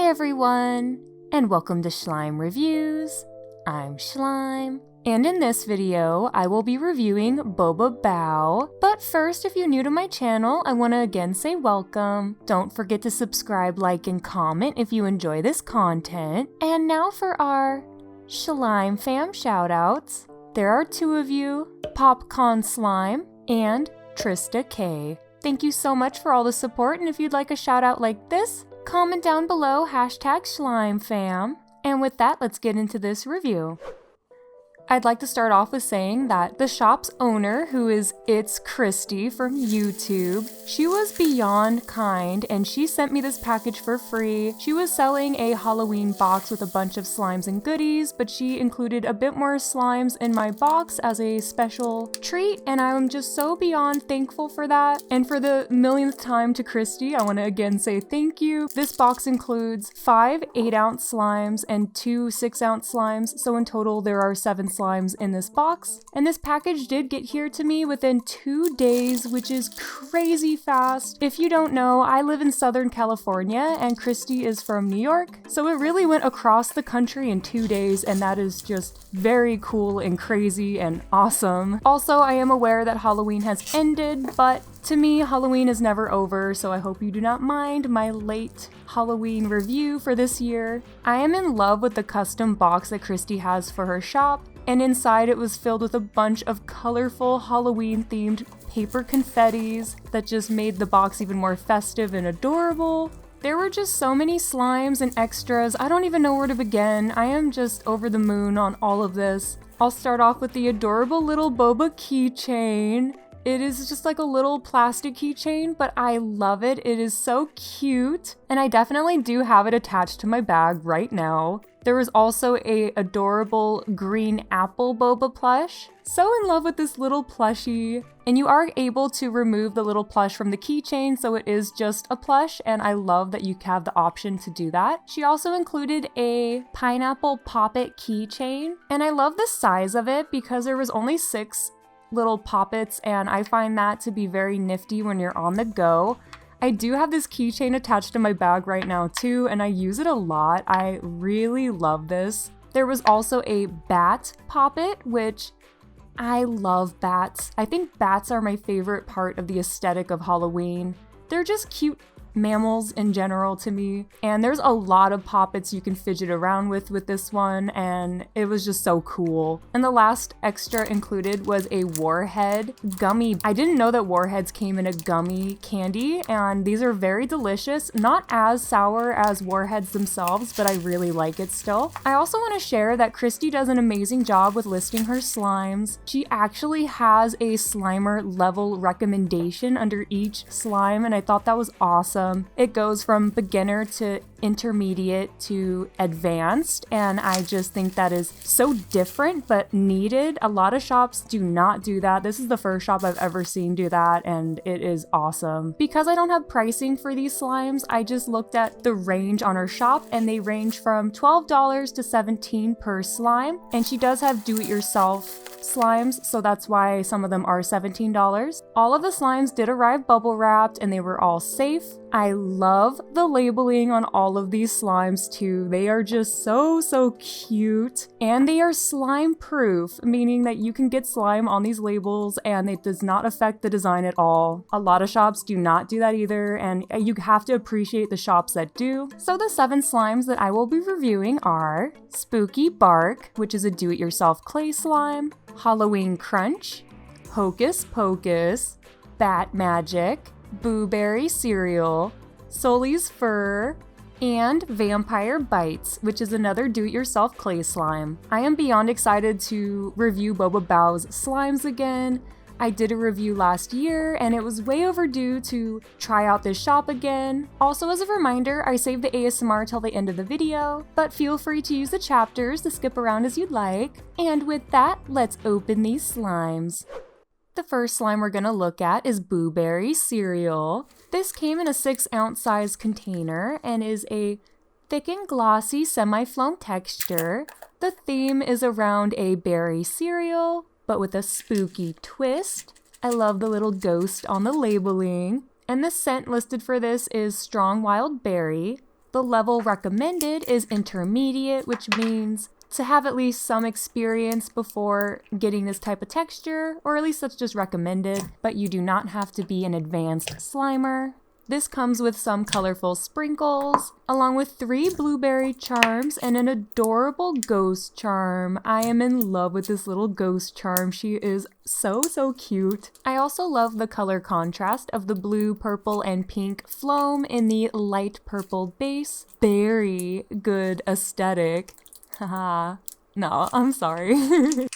everyone, and welcome to Shlime Reviews. I'm Shlime, and in this video, I will be reviewing Boba Bao. But first, if you're new to my channel, I want to again say welcome. Don't forget to subscribe, like, and comment if you enjoy this content. And now for our Shlime fam shoutouts. There are two of you, Popcorn Slime and Trista K. Thank you so much for all the support, and if you'd like a shout out like this, comment down below #ShlimeFam. And with that, let's get into this review. I'd like to start off with saying that the shop's owner, who is It's Christy from YouTube, she was beyond kind and she sent me this package for free. She was selling a Halloween box with a bunch of slimes and goodies, but she included a bit more slimes in my box as a special treat, and I'm just so beyond thankful for that. And for the millionth time to Christy, I want to again say thank you. This box includes 5 8-ounce slimes and 2 6-ounce slimes, so in total there are 7 slimes in this box, and this package did get here to me within 2 days, which is crazy fast. If you don't know, I live in Southern California and Christy is from New York, so it really went across the country in 2 days, and that is just very cool and crazy and awesome. Also, I am aware that Halloween has ended, but to me, Halloween is never over, so I hope you do not mind my late Halloween review for this year. I am in love with the custom box that Christy has for her shop, and inside it was filled with a bunch of colorful Halloween-themed paper confettis that just made the box even more festive and adorable. There were just so many slimes and extras, I don't even know where to begin. I am just over the moon on all of this. I'll start off with the adorable little Boba keychain. It is just like a little plastic keychain, but I love it. It is so cute, and I definitely do have it attached to my bag right now. There was also a adorable green apple Boba plush. So in love with this little plushie. And you are able to remove the little plush from the keychain, so it is just a plush, and I love that you have the option to do that. She also included a pineapple poppet keychain, and I love the size of it because there was only 6 little poppets, and I find that to be very nifty when you're on the go. I do have this keychain attached to my bag right now too, and I use it a lot. I really love this. There was also a bat poppet, which I love bats. I think bats are my favorite part of the aesthetic of Halloween. They're just cute mammals in general to me, and there's a lot of poppets you can fidget around with this one, and it was just so cool. And the last extra included was a warhead gummy. I didn't know that warheads came in a gummy candy, and these are very delicious. Not as sour as warheads themselves, but I really like it still. I also want to share that Christy does an amazing job with listing her slimes. She actually has a Slimer level recommendation under each slime, and I thought that was awesome. It goes from beginner to intermediate to advanced, and I just think that is so different but needed. A lot of shops do not do that. This is the first shop I've ever seen do that, and it is awesome. Because I don't have pricing for these slimes, I just looked at the range on her shop, and they range from $12 to $17 per slime, and she does have do-it-yourself slimes, so that's why some of them are $17. All of the slimes did arrive bubble wrapped, and they were all safe. I love the labeling on all of these slimes too. They are just so cute, and they are slime proof, meaning that you can get slime on these labels and it does not affect the design at all. A lot of shops do not do that either, and you have to appreciate the shops that do. So the 7 slimes that I will be reviewing are Spooky Bark, which is a do-it-yourself clay slime, Halloween Crunch, Hocus Pocus, Bat Magic, Blueberry Cereal, Sully's Fur, and Vampire Bites, which is another do-it-yourself clay slime. I am beyond excited to review Boba Bao's slimes again. I did a review last year, and it was way overdue to try out this shop again. Also, as a reminder, I saved the ASMR till the end of the video, but feel free to use the chapters to skip around as you'd like. And with that, let's open these slimes. The first slime we're gonna look at is Blueberry Cereal. This came in a 6-ounce size container and is a thick and glossy semi-floam texture. The theme is around a berry cereal, but with a spooky twist. I love the little ghost on the labeling. And the scent listed for this is Strong Wild Berry. The level recommended is intermediate, which means to have at least some experience before getting this type of texture, or at least that's just recommended, but you do not have to be an advanced Slimer. This comes with some colorful sprinkles, along with 3 blueberry charms and an adorable ghost charm. I am in love with this little ghost charm. She is so cute. I also love the color contrast of the blue, purple, and pink Floam in the light purple base. Very good aesthetic. Haha. No, I'm sorry.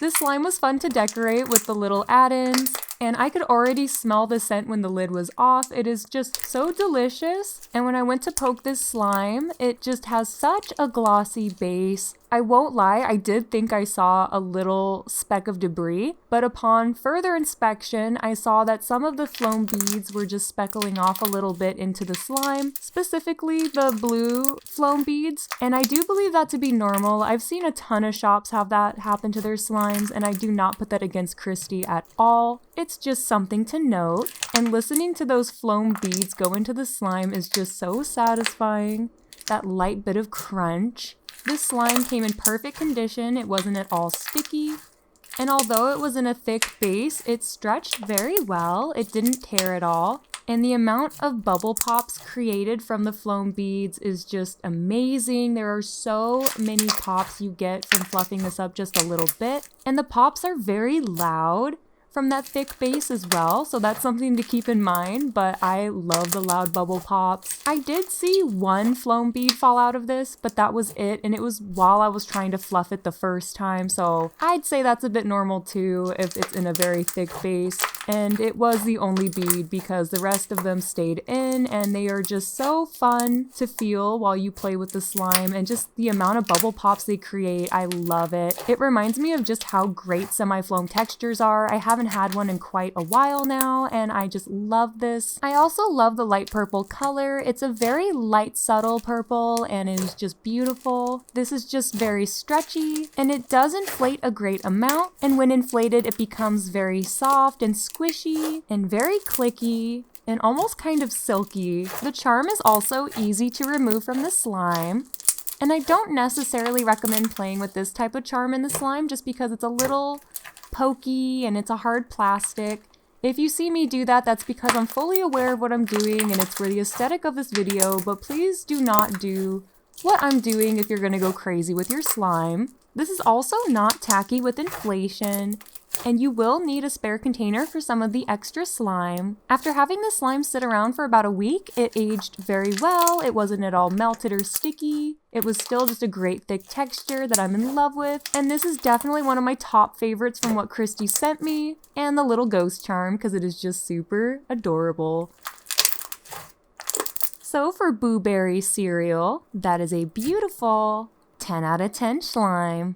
This slime was fun to decorate with the little add-ins, and I could already smell the scent when the lid was off. It is just so delicious. And when I went to poke this slime, it just has such a glossy base. I won't lie, I did think I saw a little speck of debris, but upon further inspection, I saw that some of the Floam beads were just speckling off a little bit into the slime, specifically the blue Floam beads, and I do believe that to be normal. I've seen a ton of shops have that happen to their slimes, and I do not put that against Christy at all. It's just something to note, and listening to those Floam beads go into the slime is just so satisfying. That light bit of crunch. This slime came in perfect condition. It wasn't at all sticky. And although it was in a thick base, it stretched very well. It didn't tear at all. And the amount of bubble pops created from the Floam beads is just amazing. There are so many pops you get from fluffing this up just a little bit. And the pops are very loud from that thick base as well, so that's something to keep in mind, but I love the loud bubble pops. I did see one Floam bead fall out of this, but that was it, and it was while I was trying to fluff it the first time, so I'd say that's a bit normal too if it's in a very thick base. And it was the only bead because the rest of them stayed in, and they are just so fun to feel while you play with the slime, and just the amount of bubble pops they create, I love it. It reminds me of just how great semi-foam textures are. I haven't had one in quite a while now, and I just love this. I also love the light purple color. It's a very light, subtle purple, and it is just beautiful. This is just very stretchy, and it does inflate a great amount, and when inflated, it becomes very soft and squishy and very clicky and almost kind of silky. The charm is also easy to remove from the slime, and I don't necessarily recommend playing with this type of charm in the slime just because it's a little pokey and it's a hard plastic. If you see me do that, that's because I'm fully aware of what I'm doing and it's for the aesthetic of this video, but please do not do what I'm doing if you're gonna go crazy with your slime. This is also not tacky with inflation, and you will need a spare container for some of the extra slime. After having the slime sit around for about a week, it aged very well. It wasn't at all melted or sticky. It was still just a great thick texture that I'm in love with, and this is definitely one of my top favorites from what Christy sent me, and the little ghost charm because it is just super adorable. So for Blueberry cereal, that is a beautiful 10 out of 10 slime.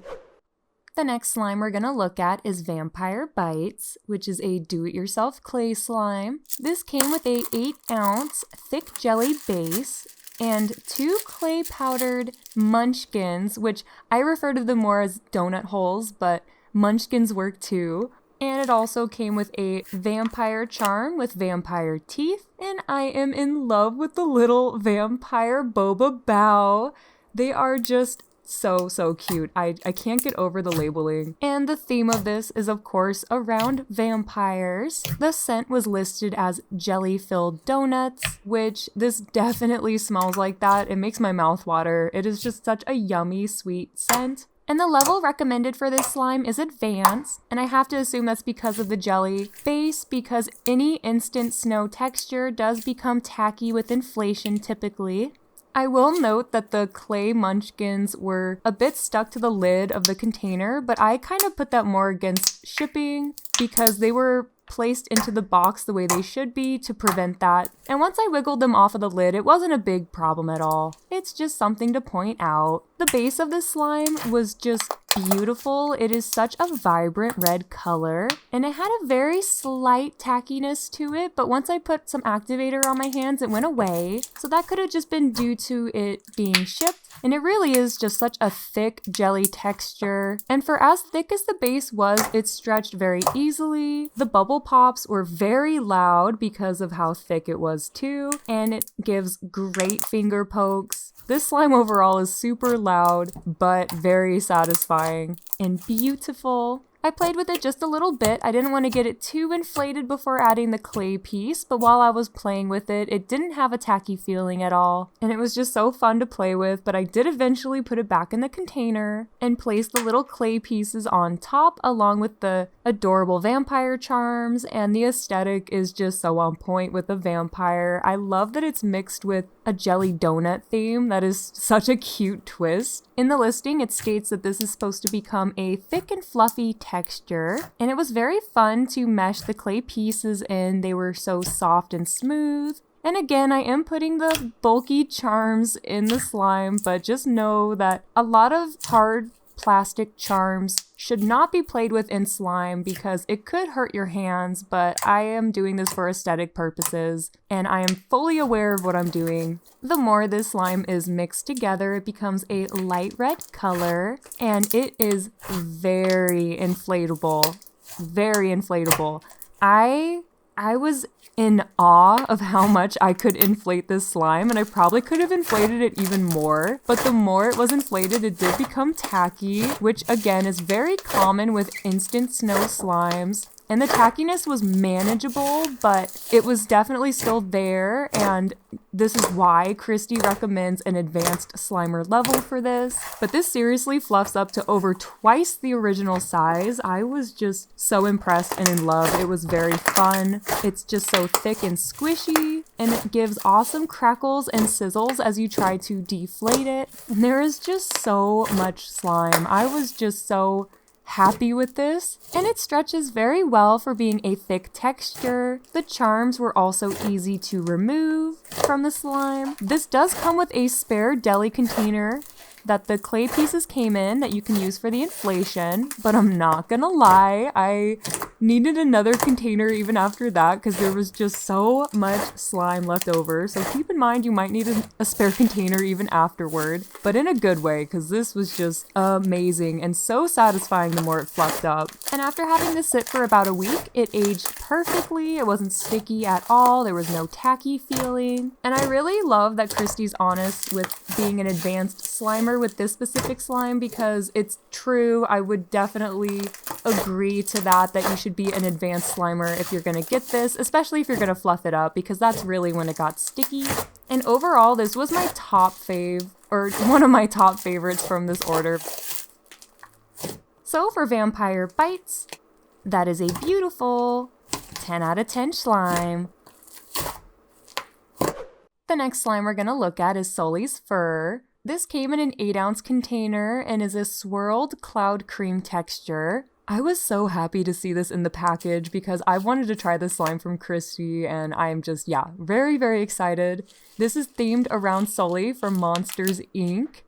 The next slime we're gonna look at is Vampire Bites, which is a do-it-yourself clay slime. This came with a 8-ounce thick jelly base and 2 clay powdered munchkins, which I refer to them more as donut holes, but munchkins work too. And it also came with a vampire charm with vampire teeth, and I am in love with the little vampire Boba Bao. They are just so cute. I can't get over the labeling. And the theme of this is of course around vampires. The scent was listed as jelly-filled donuts, which this definitely smells like that. It makes my mouth water. It is just such a yummy, sweet scent. And the level recommended for this slime is advanced, and I have to assume that's because of the jelly base, because any instant snow texture does become tacky with inflation typically. I will note that the clay munchkins were a bit stuck to the lid of the container, but I kind of put that more against shipping because they were placed into the box the way they should be to prevent that. And once I wiggled them off of the lid, it wasn't a big problem at all. It's just something to point out. The base of this slime was just beautiful. It is such a vibrant red color, and it had a very slight tackiness to it, but once I put some activator on my hands, it went away. So that could have just been due to it being shipped, and it really is just such a thick jelly texture. And for as thick as the base was, it stretched very easily. The bubble pops were very loud because of how thick it was too, and it gives great finger pokes. This slime overall is super loud, but very satisfying and beautiful. I played with it just a little bit. I didn't want to get it too inflated before adding the clay piece, but while I was playing with it, it didn't have a tacky feeling at all. And it was just so fun to play with, but I did eventually put it back in the container and place the little clay pieces on top along with the adorable vampire charms, and the aesthetic is just so on point with the vampire. I love that it's mixed with a jelly donut theme. That is such a cute twist. In the listing, it states that this is supposed to become a thick and fluffy texture, and it was very fun to mesh the clay pieces in. They were so soft and smooth. And again, I am putting the bulky charms in the slime, but just know that a lot of hard plastic charms should not be played with in slime because it could hurt your hands, but I am doing this for aesthetic purposes and I am fully aware of what I'm doing. The more this slime is mixed together, it becomes a light red color and it is very inflatable. Very inflatable. I was in awe of how much I could inflate this slime, and I probably could have inflated it even more, but the more it was inflated, it did become tacky, which again is very common with instant snow slimes. And the tackiness was manageable, but it was definitely still there, and this is why Christy recommends an advanced Slimer level for this. But this seriously fluffs up to over twice the original size. I was just so impressed and in love. It was very fun. It's just so thick and squishy, and it gives awesome crackles and sizzles as you try to deflate it. And there is just so much slime. I was just so happy with this, and it stretches very well for being a thick texture. The charms were also easy to remove from the slime. This does come with a spare deli container that the clay pieces came in that you can use for the inflation, but I'm not gonna lie, I needed another container even after that because there was just so much slime left over. So keep in mind you might need a spare container even afterward, but in a good way because this was just amazing and so satisfying the more it fluffed up. And after having this sit for about a week, it aged perfectly. It wasn't sticky at all. There was no tacky feeling. And I really love that Christy's honest with being an advanced Slimer with this specific slime because it's true. I would definitely agree to that you should be an advanced Slimer if you're gonna get this, especially if you're gonna fluff it up because that's really when it got sticky. And overall, this was my top fave, or one of my top favorites from this order. So for Vampire Bites, that is a beautiful 10 out of 10 slime. The next slime we're gonna look at is Sully's Fur. This came in an 8-ounce container and is a swirled cloud cream texture. I was so happy to see this in the package because I wanted to try this slime from Christy and I'm just, very, very excited. This is themed around Sully from Monsters, Inc.,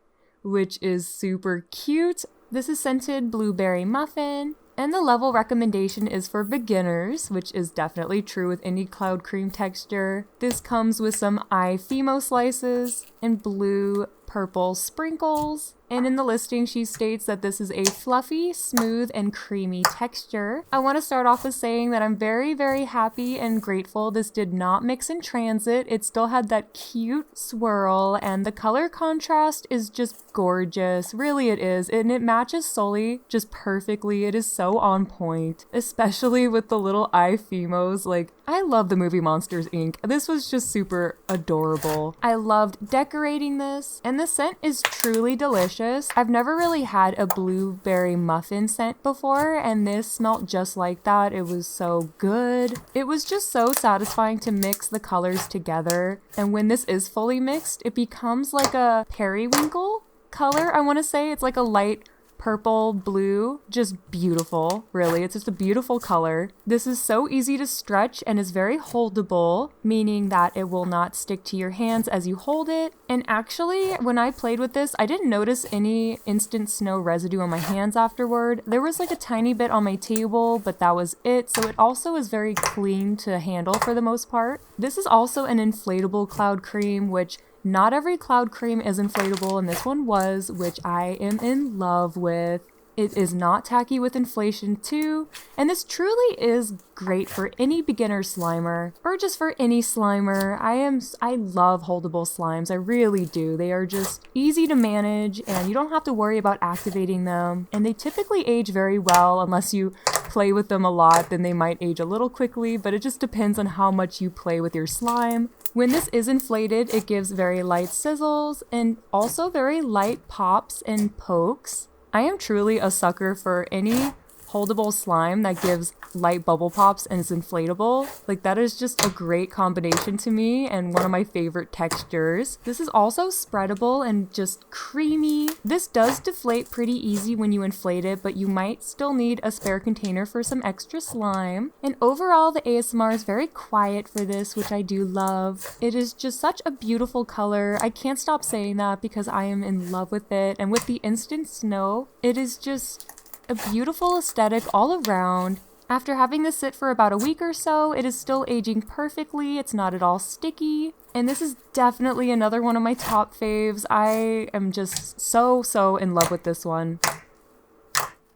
which is super cute. This is scented blueberry muffin. And the level recommendation is for beginners, which is definitely true with any cloud cream texture. This comes with some eye Fimo slices and blue purple sprinkles. And in the listing, she states that this is a fluffy, smooth, and creamy texture. I want to start off with saying that I'm very, very happy and grateful this did not mix in transit. It still had that cute swirl, and the color contrast is just gorgeous. Really, it is. And it matches Sully just perfectly. It is so on point, especially with the little eye Fimos. Like, I love the movie Monsters, Inc. This was just super adorable. I loved decorating this, and the scent is truly delicious. I've never really had a blueberry muffin scent before, and this smelled just like that. It was so good. It was just so satisfying to mix the colors together, and when this is fully mixed, it becomes like a periwinkle color, I want to say. It's like a light purple, blue, just beautiful, really. It's just a beautiful color. This is so easy to stretch and is very holdable, meaning that it will not stick to your hands as you hold it. And actually, when I played with this, I didn't notice any instant snow residue on my hands afterward. There was like a tiny bit on my table, but that was it. So it also is very clean to handle for the most part. This is also an inflatable cloud cream, which not every cloud cream is inflatable, and this one was, which I am in love with. It is not tacky with inflation too, and this truly is great for any beginner slimer, or just for any slimer. I love holdable slimes, I really do. They are just easy to manage, and you don't have to worry about activating them, and they typically age very well. Unless you play with them a lot, then they might age a little quickly, but it just depends on how much you play with your slime. When this is inflated, it gives very light sizzles, and also very light pops and pokes. I am truly a sucker for any holdable slime that gives light bubble pops and is inflatable. Like, that is just a great combination to me and one of my favorite textures. This is also spreadable and just creamy. This does deflate pretty easy when you inflate it, but you might still need a spare container for some extra slime. And overall, the ASMR is very quiet for this, which I do love. It is just such a beautiful color. I can't stop saying that because I am in love with it. And with the instant snow, it is just a beautiful aesthetic all around. After having this sit for about a week or so, it is still aging perfectly. It's not at all sticky. And this is definitely another one of my top faves. I am just so in love with this one.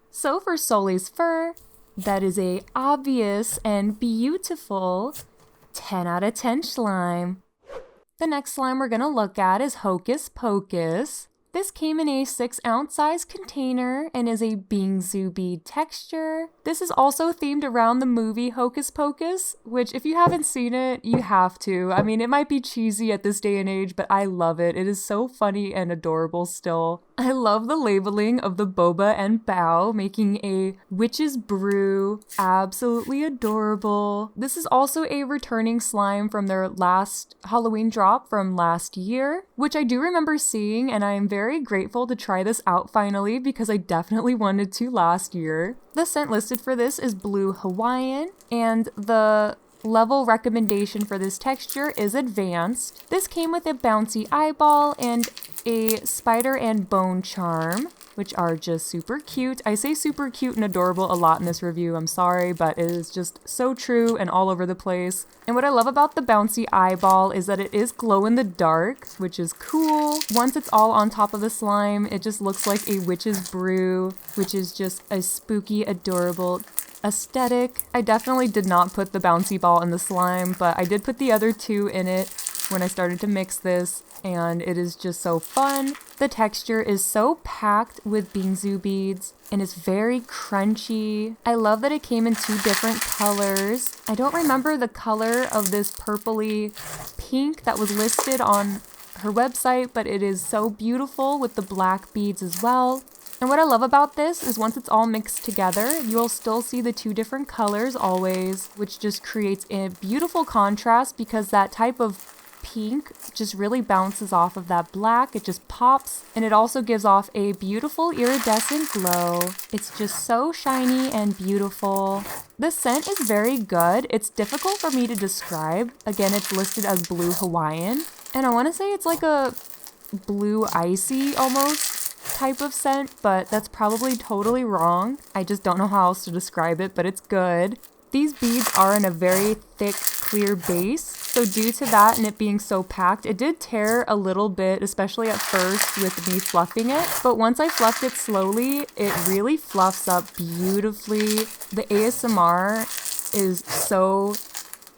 So for Sully's fur, that is a obvious and beautiful 10 out of 10 Shlime. The next slime we're gonna look at is Hocus Pocus. This came in a 6-ounce size container and is a Bingsu bead texture. This is also themed around the movie Hocus Pocus, which if you haven't seen it, you have to. I mean, it might be cheesy at this day and age, but I love it. It is so funny and adorable still. I love the labeling of the Boba and Bao, making a witch's brew. Absolutely adorable. This is also a returning slime from their last Halloween drop from last year, which I do remember seeing, and I am very grateful to try this out finally because I definitely wanted to last year. The scent listed for this is Blue Hawaiian, and the level recommendation for this texture is advanced. This came with a bouncy eyeball and a spider and bone charm, which are just super cute. I say super cute and adorable a lot in this review, I'm sorry, but it is just so true and all over the place. And what I love about the bouncy eyeball is that it is glow in the dark, which is cool. Once it's all on top of the slime, it just looks like a witch's brew, which is just a spooky, adorable aesthetic. I definitely did not put the bouncy ball in the slime, but I did put the other two in it when I started to mix this, and it is just so fun. The texture is so packed with Bingsu beads and it's very crunchy. I love that it came in 2 different colors. I don't remember the color of this purpley pink that was listed on her website, but it is so beautiful with the black beads as well. And what I love about this is once it's all mixed together, you'll still see the 2 different colors always, which just creates a beautiful contrast because that type of pink just really bounces off of that black. It just pops, and it also gives off a beautiful iridescent glow. It's just so shiny and beautiful. The scent is very good. It's difficult for me to describe. Again, it's listed as Blue Hawaiian, and I want to say it's like a blue icy almost type of scent, but that's probably totally wrong. I just don't know how else to describe it, but it's good. These beads are in a very thick, clear base, so due to that and it being so packed, it did tear a little bit, especially at first with me fluffing it, but once I fluffed it slowly, it really fluffs up beautifully. The ASMR is so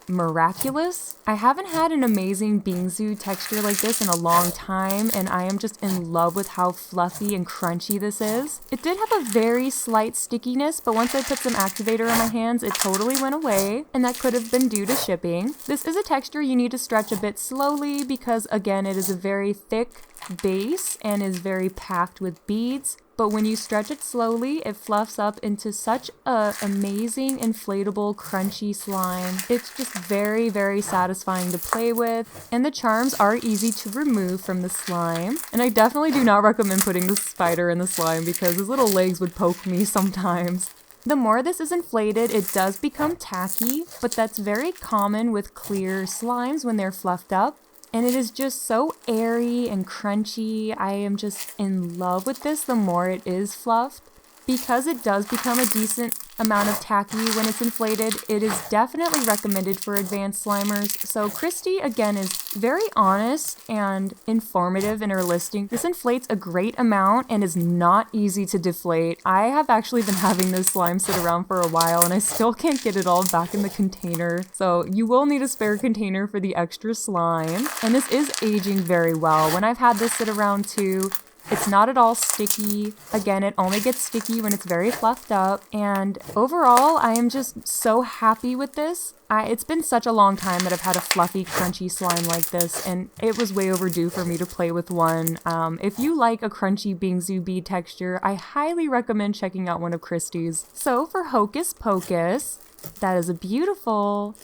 miraculous. I haven't had an amazing Bingsu texture like this in a long time, and I am just in love with how fluffy and crunchy this is. It did have a very slight stickiness, but once I put some activator on my hands, it totally went away, and that could have been due to shipping. This is a texture you need to stretch a bit slowly because, again, it is a very thick base and is very packed with beads. But when you stretch it slowly, it fluffs up into such a amazing, inflatable, crunchy slime. It's just very, very satisfying to play with, and the charms are easy to remove from the slime. And I definitely do not recommend putting the spider in the slime because his little legs would poke me sometimes. The more this is inflated, it does become tacky, but that's very common with clear slimes when they're fluffed up. And it is just so airy and crunchy. I am just in love with this the more it is fluffed. Because it does become a decent amount of tacky when it's inflated. It is definitely recommended for advanced Slimers. So Christy, again, is very honest and informative in her listing. This inflates a great amount and is not easy to deflate. I have actually been having this slime sit around for a while and I still can't get it all back in the container. So you will need a spare container for the extra slime. And this is aging very well. When I've had this sit around too, it's not at all sticky. Again, it only gets sticky when it's very fluffed up. And overall, I am just so happy with this. It's been such a long time that I've had a fluffy, crunchy slime like this, and it was way overdue for me to play with one. If you like a crunchy Bingsu bead texture, I highly recommend checking out one of Christy's. So for Hocus Pocus, that is a beautiful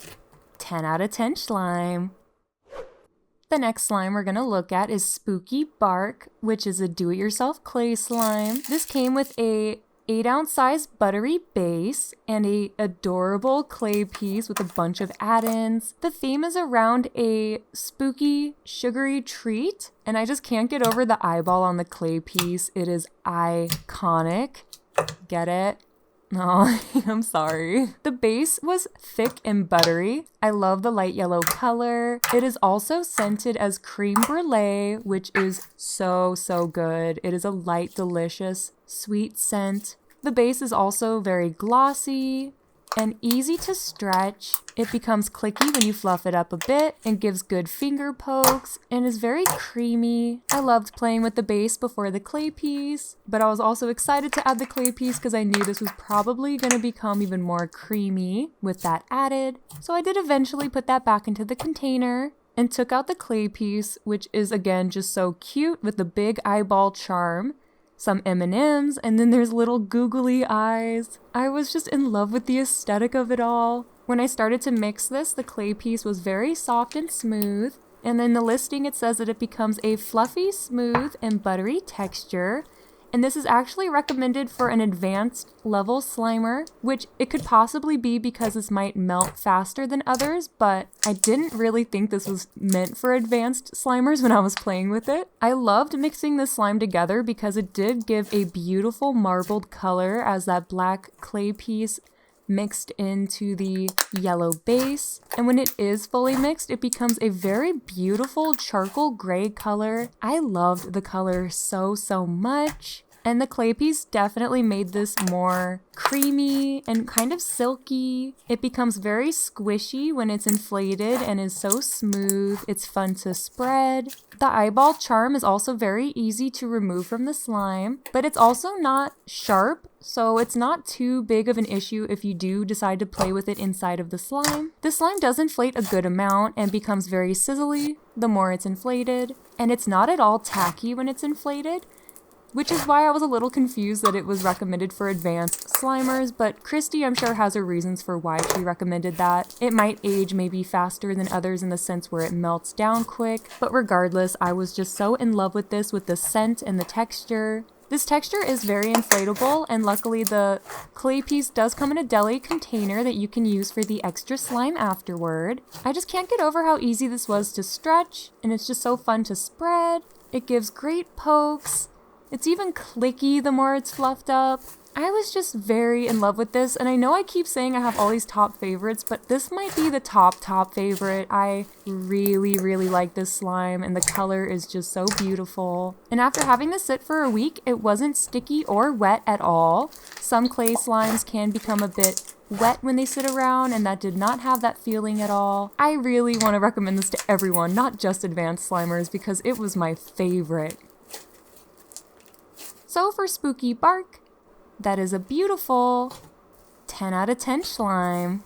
10 out of 10 slime. The next slime we're going to look at is Spooky Bark, which is a do-it-yourself clay slime. This came with a 8-ounce size buttery base and a adorable clay piece with a bunch of add-ins. The theme is around a spooky, sugary treat, and I just can't get over the eyeball on the clay piece. It is iconic. Get it? Oh, I'm sorry. The base was thick and buttery. I love the light yellow color. It is also scented as Creme Brulee, which is so good. It is a light, delicious, sweet scent. The base is also very glossy and easy to stretch. It becomes clicky when you fluff it up a bit and gives good finger pokes and is very creamy. I loved playing with the base before the clay piece, but I was also excited to add the clay piece because I knew this was probably going to become even more creamy with that added. So I did eventually put that back into the container and took out the clay piece, which is again just so cute with the big eyeball charm. Some M&Ms, and then there's little googly eyes. I was just in love with the aesthetic of it all. When I started to mix this, the clay piece was very soft and smooth, and in the listing it says that it becomes a fluffy, smooth, and buttery texture. And this is actually recommended for an advanced level Slimer, which it could possibly be because this might melt faster than others, but I didn't really think this was meant for advanced Slimers when I was playing with it. I loved mixing this slime together because it did give a beautiful marbled color as that black clay piece mixed into the yellow base. And when it is fully mixed, it becomes a very beautiful charcoal gray color. I loved the color so much. And the clay piece definitely made this more creamy and kind of silky. It becomes very squishy when it's inflated and is so smooth. It's fun to spread. The eyeball charm is also very easy to remove from the slime, but it's also not sharp, so it's not too big of an issue if you do decide to play with it inside of the slime. The slime does inflate a good amount and becomes very sizzly the more it's inflated, and it's not at all tacky when it's inflated, which is why I was a little confused that it was recommended for advanced Slimers, but Christy I'm sure has her reasons for why she recommended that. It might age maybe faster than others in the sense where it melts down quick, but regardless, I was just so in love with this, with the scent and the texture. This texture is very inflatable, and luckily the clay piece does come in a deli container that you can use for the extra slime afterward. I just can't get over how easy this was to stretch, and it's just so fun to spread. It gives great pokes. It's even clicky the more it's fluffed up. I was just very in love with this, and I know I keep saying I have all these top favorites, but this might be the top favorite. I really like this slime, and the color is just so beautiful. And after having this sit for a week, it wasn't sticky or wet at all. Some clay slimes can become a bit wet when they sit around, and that did not have that feeling at all. I really want to recommend this to everyone, not just advanced Slimers, because it was my favorite. So for Spooky Bark, that is a beautiful 10 out of 10 slime.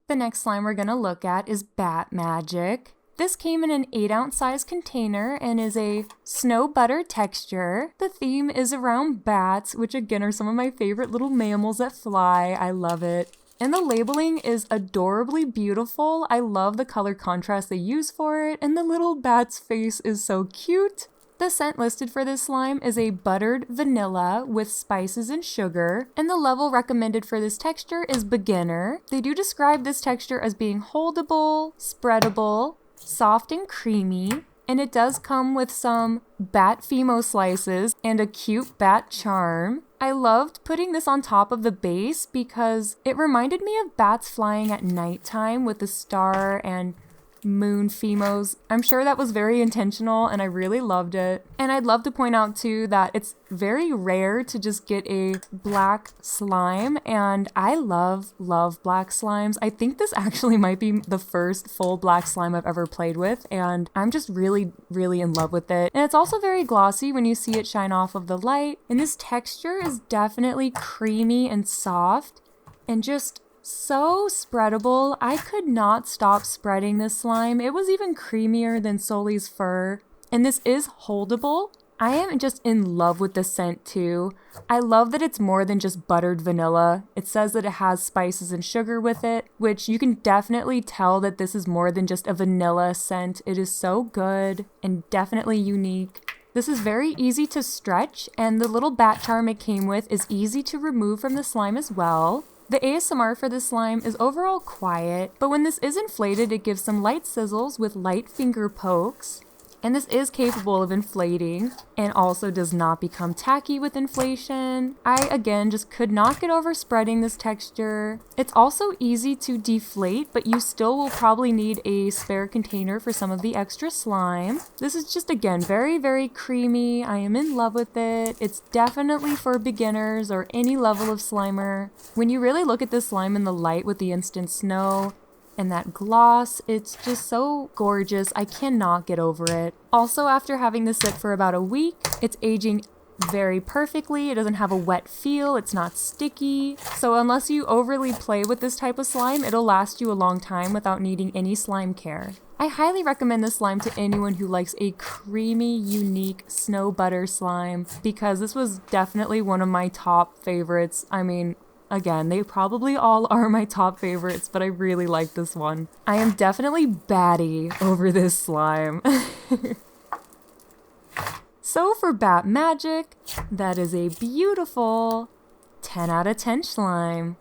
The next slime we're going to look at is Bat Magic. This came in an 8-ounce size container and is a snow butter texture. The theme is around bats, which again are some of my favorite little mammals that fly. I love it. And the labeling is adorably beautiful. I love the color contrast they use for it, and the little bat's face is so cute. The scent listed for this slime is a buttered vanilla with spices and sugar, and the level recommended for this texture is beginner. They do describe this texture as being holdable, spreadable, soft and creamy, and it does come with some bat Fimo slices and a cute bat charm. I loved putting this on top of the base because it reminded me of bats flying at nighttime with the star and moon phemos. I'm sure that was very intentional and I really loved it. And I'd love to point out too that it's very rare to just get a black slime, and I love black slimes. I think this actually might be the first full black slime I've ever played with, and I'm just really in love with it. And it's also very glossy when you see it shine off of the light, and this texture is definitely creamy and soft and just so spreadable. I could not stop spreading this slime. It was even creamier than Sully's fur. And this is holdable. I am just in love with the scent too. I love that it's more than just buttered vanilla. It says that it has spices and sugar with it, which you can definitely tell that this is more than just a vanilla scent. It is so good and definitely unique. This is very easy to stretch, and the little bat charm it came with is easy to remove from the slime as well. The ASMR for this slime is overall quiet, but when this is inflated, it gives some light sizzles with light finger pokes. And this is capable of inflating and also does not become tacky with inflation. I, again, just could not get over spreading this texture. It's also easy to deflate, but you still will probably need a spare container for some of the extra slime. This is just, again, very creamy. I am in love with it. It's definitely for beginners or any level of slimer. When you really look at this slime in the light with the instant snow, and that gloss, it's just so gorgeous. I cannot get over it. Also, after having this sit for about a week, it's aging very perfectly. It doesn't have a wet feel. It's not sticky. So unless you overly play with this type of slime, it'll last you a long time without needing any slime care. I highly recommend this slime to anyone who likes a creamy, unique snow butter slime, because this was definitely one of my top favorites. I mean, again, they probably all are my top favorites, but I really like this one. I am definitely batty over this slime. So for Bat Magic, that is a beautiful 10 out of 10 slime.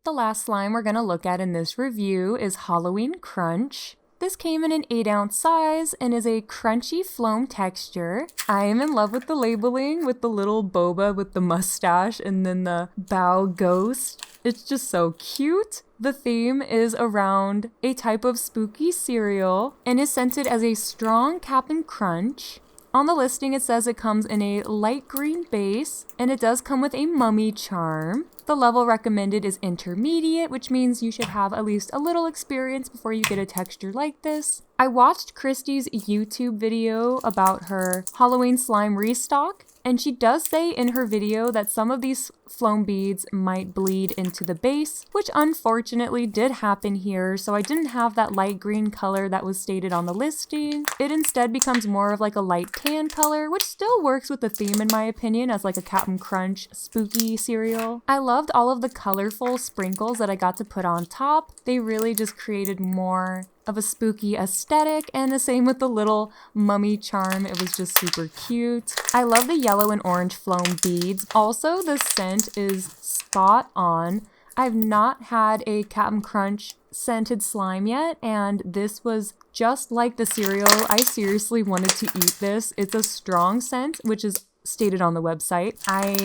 The last slime we're going to look at in this review is Halloween Crunch. This came in an 8-ounce size and is a crunchy Floam texture. I am in love with the labeling with the little boba with the mustache and then the Bao ghost. It's just so cute. The theme is around a type of spooky cereal and is scented as a strong Cap'n Crunch. On the listing, it says it comes in a light green base, and it does come with a mummy charm. The level recommended is intermediate, which means you should have at least a little experience before you get a texture like this. I watched Christy's YouTube video about her Halloween slime restock, and she does say in her video that some of these Floam beads might bleed into the base, which unfortunately did happen here, so I didn't have that light green color that was stated on the listing. It instead becomes more of like a light tan color, which still works with the theme in my opinion as like a Cap'n Crunch spooky cereal. I loved all of the colorful sprinkles that I got to put on top. They really just created more of a spooky aesthetic, and the same with the little mummy charm. It was just super cute. I love the yellow and orange Floam beads. Also, the scent is spot on. I've not had a Cap'n Crunch scented slime yet, and this was just like the cereal. I seriously wanted to eat this. It's a strong scent, which is stated on the website. I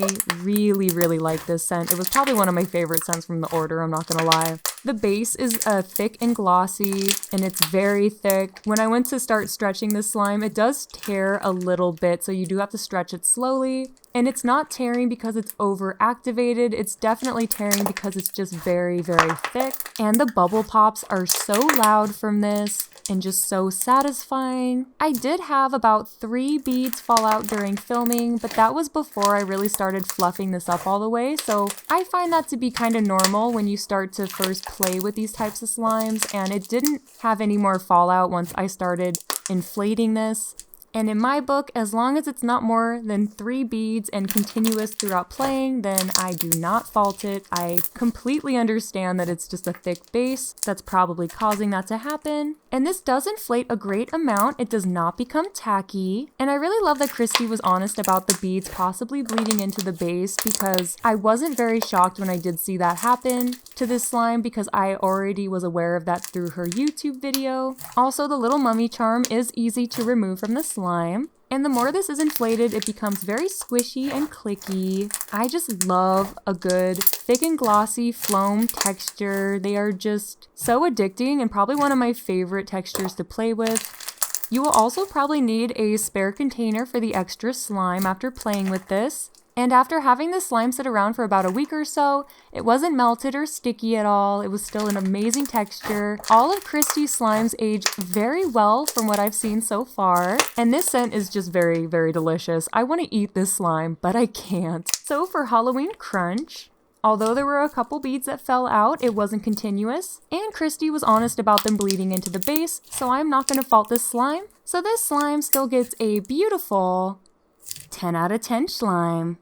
really like this scent. It was probably one of my favorite scents from the order, I'm not gonna lie. The base is thick and glossy, and it's very thick. When I went to start stretching this slime, it does tear a little bit, so you do have to stretch it slowly. And it's not tearing because it's overactivated. It's definitely tearing because it's just very thick. And the bubble pops are so loud from this and just so satisfying. I did have about 3 beads fall out during filming, but that was before I really started fluffing this up all the way, so I find that to be kind of normal when you start to first play with these types of slimes, and it didn't have any more fallout once I started inflating this. And in my book, as long as it's not more than 3 beads and continuous throughout playing, then I do not fault it. I completely understand that it's just a thick base that's probably causing that to happen. And this does inflate a great amount. It does not become tacky. And I really love that Christy was honest about the beads possibly bleeding into the base, because I wasn't very shocked when I did see that happen to this slime, because I already was aware of that through her YouTube video. Also, the little mummy charm is easy to remove from the slime. And the more this is inflated, it becomes very squishy and clicky. I just love a good thick and glossy Floam texture. They are just so addicting and probably one of my favorite textures to play with. You will also probably need a spare container for the extra slime after playing with this. And after having the slime sit around for about a week or so, it wasn't melted or sticky at all. It was still an amazing texture. All of Christy's slimes age very well from what I've seen so far. And this scent is just very, very delicious. I want to eat this slime, but I can't. So for Halloween Crunch, although there were a couple beads that fell out, it wasn't continuous. And Christy was honest about them bleeding into the base, so I'm not going to fault this slime. So this slime still gets a beautiful 10 out of 10 Shlime.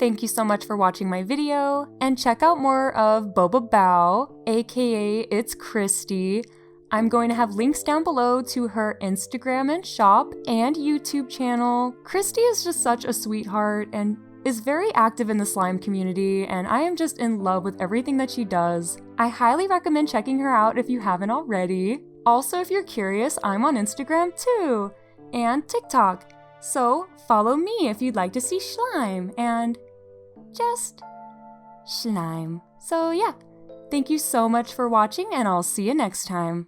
thank you so much for watching my video, and check out more of Boba Bao, aka It's Christy. I'm going to have links down below to her Instagram and shop and YouTube channel. Christy is just such a sweetheart and is very active in the slime community, and I am just in love with everything that she does. I highly recommend checking her out if you haven't already. Also, if you're curious, I'm on Instagram too, and TikTok. So follow me if you'd like to see Shlime and just Shlime. So yeah, thank you so much for watching, and I'll see you next time.